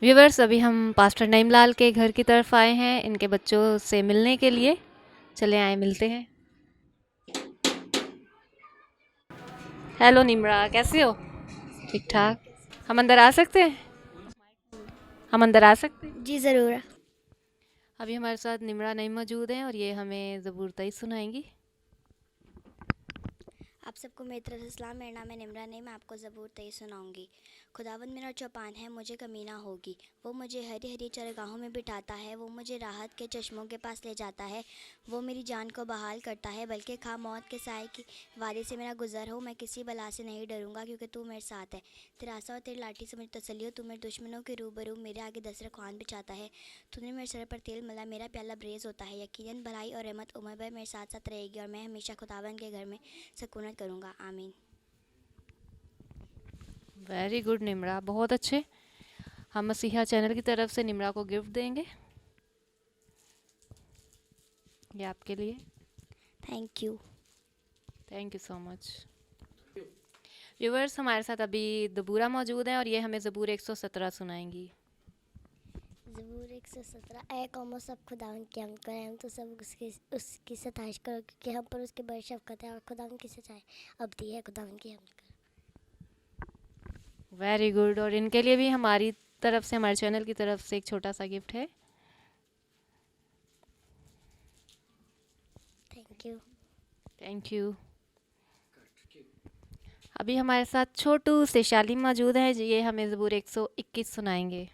Viewers, अभी हम pastor Naeem लाल के घर की तरफ आए हैं इनके बच्चों से मिलने के लिए। चले आए मिलते हैं। हेलो निम्रा, कैसे हो? ठीक ठाक। हम अंदर आ सकते हैं? हम अंदर आ सकते हैं? जी ज़रूर। अभी हमारे साथ निम्रा नईम मौजूद हैं और ये हमें ज़बूर तेईस सुनाएंगी। आप सबको मेरी तरफ से सलाम। मेरा नाम है निम्रा नहीं, मैं आपको ज़बूर 23 सुनाऊंगी। खुदावंद मेरा चौपान है, मुझे कमी ना होगी। वो मुझे हरी हरी चरगाहों में बिठाता है, वो मुझे राहत के चश्मों के पास ले जाता है। वो मेरी जान को बहाल करता है, बल्कि खा मौत के साए की वादी से मेरा गुजर हो, मैं किसी बला से नहीं डरूंगा, क्योंकि तू मेरे साथ है। तेरा आसा और तेरी लाठी से मुझे तसल्ली हो। तू मेरे दुश्मनों के रूबरू मेरे आगे दसर खुआन बिछाता है। तूने मेरे सर पर तेल मला, मेरा प्याला ब्रेज होता है। यकीनन भलाई और रहमत उम्र भर मेरे साथ साथ रहेगी, और मैं हमेशा खुदावंद के घर में सकूनत करूँगा। आमीन। वेरी गुड निम्रा, बहुत अच्छे। हम मसीहा चैनल की तरफ से निम्रा को गिफ्ट देंगे। ये आपके लिए। Thank you. Thank you so much. Viewers, हमारे साथ अभी दबूरा मौजूद हैं और ये हमें ज़बूर 117 सुनाएंगी। ज़बूर 117। ऐ कौमों, सब खुदावंद की हमद करें, हम तो सब उसकी सताइश करो, क्योंकि हम पर उसकी बड़ी शफ़क़त है, और खुदावंद की सच्चाई अबदी है। खुदावंद की हमद करें। Very good. और इनके लिए भी हमारी तरफ से, हमारे चैनल की तरफ से एक छोटा सा गिफ्ट है। Thank you. Thank you. अभी हमारे साथ छोटू से शालीम मौजूद है, ये हमें ज़बूर 121 सुनाएंगे।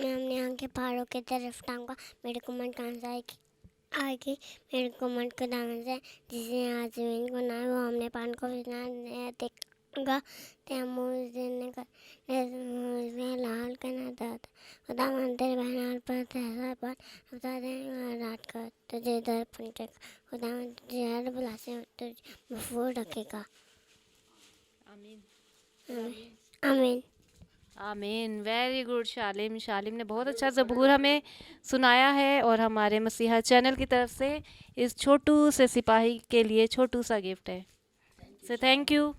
मैं अपने यहाँ के पहाड़ों की तरफ टांगा, मेरे को मन कहाँ से आएगी। मेरे को मन को दामन से, जिसने आज ज़मीन को ना वो हमने पान को बिना देगा। तैमूर देने का लाल करना था। खुदा मन तेरे बहनाल पर तहसा पर बता देंगे रात का तुझे दर पहुँचेगा। खुदा मन तुझे हर बुला से तुझे महफूज रखेगा। आमीन। आमीन। Very good शालिम। शालिम ने बहुत अच्छा ज़बूर हमें सुनाया है और हमारे मसीहा चैनल की तरफ से इस छोटू से सिपाही के लिए छोटू सा गिफ्ट है। So thank you.